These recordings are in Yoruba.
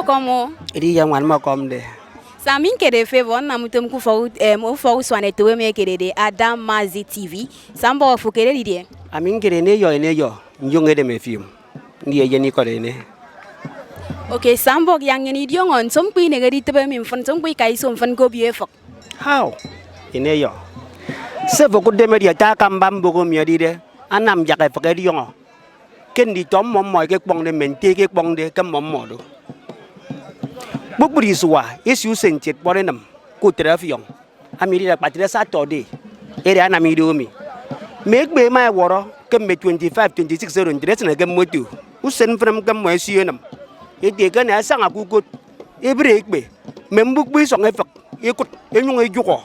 Como iri yang wan makom de samin kede favor na mutum ku fo swane to me kede de Adamazi TV sambo fu kede di amin kede ne yo njunge de me film ni ye ni ko de ne. Okay, sambo yang ni dio ngon som pi ne gadi tebe min fon som pi kai som fon go bie fok how ine yo se fo ko de me dia ta kam bam bo ko mi di de anam ja ka fo ke di yo ken di tom mom moy ke pong de men te ke pong de kam mom mo do bukburi suwa yesu sentet borenam ku trafion amiri da patria saturday ere ana mi do mi megbe mai woro kem me 25 26 0 dress na gem motu usen from gem mo sienam ete ga na sanga ku ko ebre ekbe membukbu so ngefak ekut enyung ejuko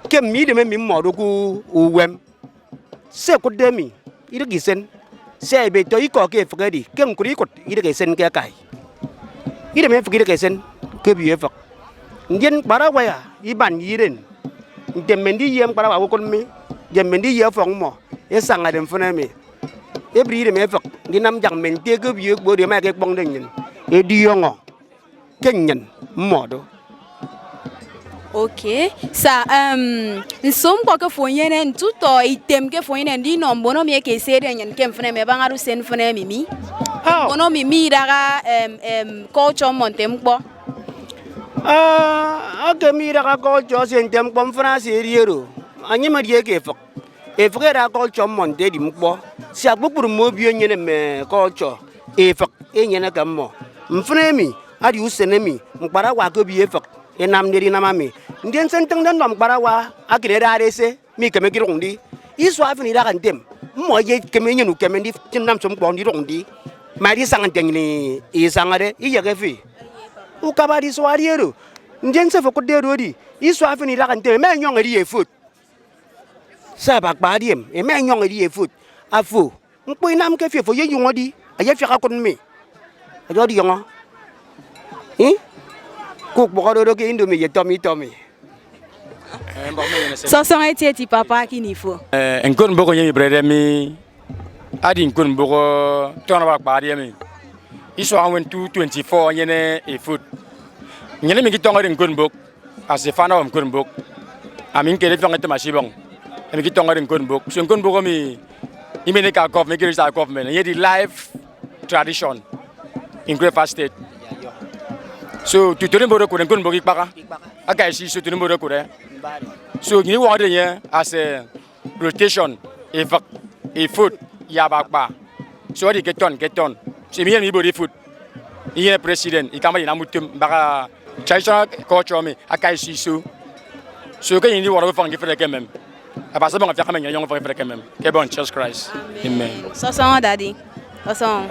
kem mi de me mo do ku uwem se ku de mi ire gisen se be to iko ke fagadi kem kuri kot ire gisen ke kai ire me fagide gisen ke biye fak ndien barawaya iban yiren demendi yem barawa ko mi demendi ye fong mo e sanga dem funa mi e bri me fak dinam jang men te ke biye bo de ma ke bong den e di yongo kenyen modo. Okay, sa nsom kwa ke fonyene ntuto item ke fonyene ndi no mbono mi ke sere nyen ke mfune me bangaru sen fune mimi bono mimi daga culture montem kpo ake mi daga culture sentem kpo France riero anyi ma die ke fok e fok era culture monte di mkpo si agbukuru mo bi nyene me culture e fok e nyene kam mo mfune mi adi usene mi mkpara wa ko bi e fok enam diri nama mi ndien senteng den dom barawa akire rarese mi keme girondi iso afini da kan dem mo ye keme nyenu keme ndi tinam som bondi rondi mari sangan ni isangare iye kefi u kabadi so ariero ndien se foko de rodi iso afini da kan dem me nyong ri e foot sa bak badiem e me nyong ri e foot afu mpo inam ke fi fo ye yungodi aye fi ka kon mi ajodi yongo cook bokado ke indomie ye tomi so eti papa ki ni fo nkon boko yemi brede mi adi nkon boko tona ba kpari mi iso an 24 yene e foot nyene mi ki tonga nkon bok as fana wa nkon bok amin ke le fanga te mashibong mi ki tonga nkon bok so nkon boko mi imene ka kof me ki sa kof me ye di live tradition in Great Fast State. So tu te remember ko nkon boki paka aka isi so tu remember ko so ni wa de yen as a rotation e foot ya bakpa so di keton so mi mi body foot yen president I kama ina mutum baka traditional culture me aka isi so ke ni wa ro fang ke fere kemem aba so bon afia kama nyong fere kemem ke bon Jesus Christ amen so daddy so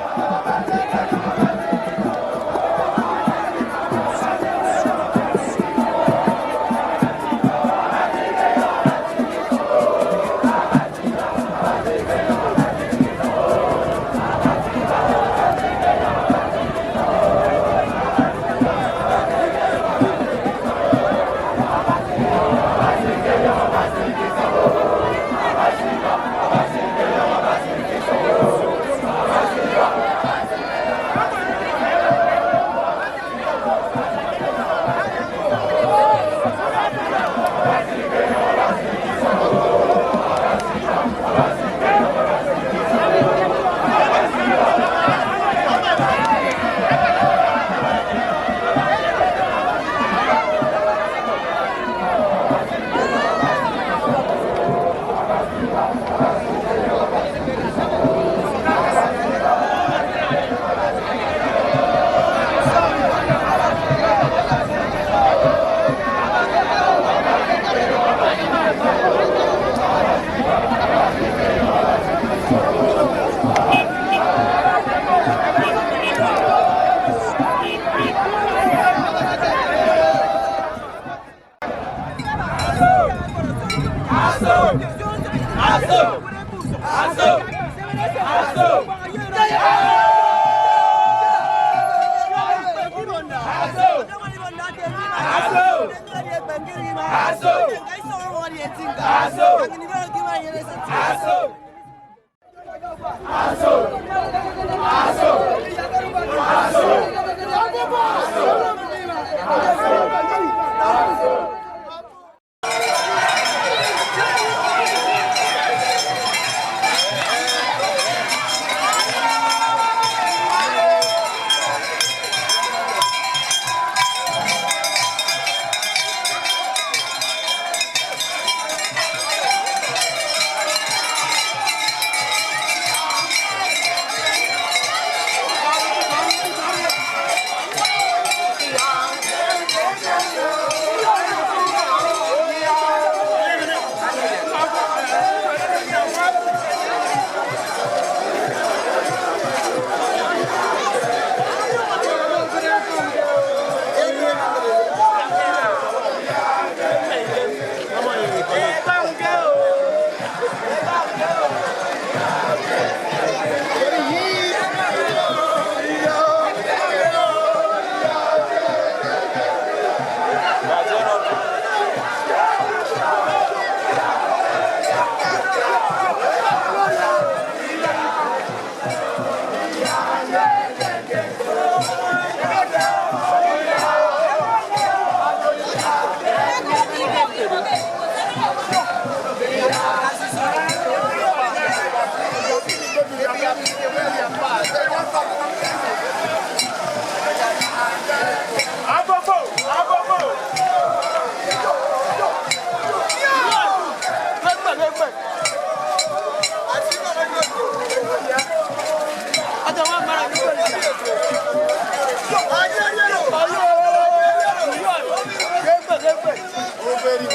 Very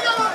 good.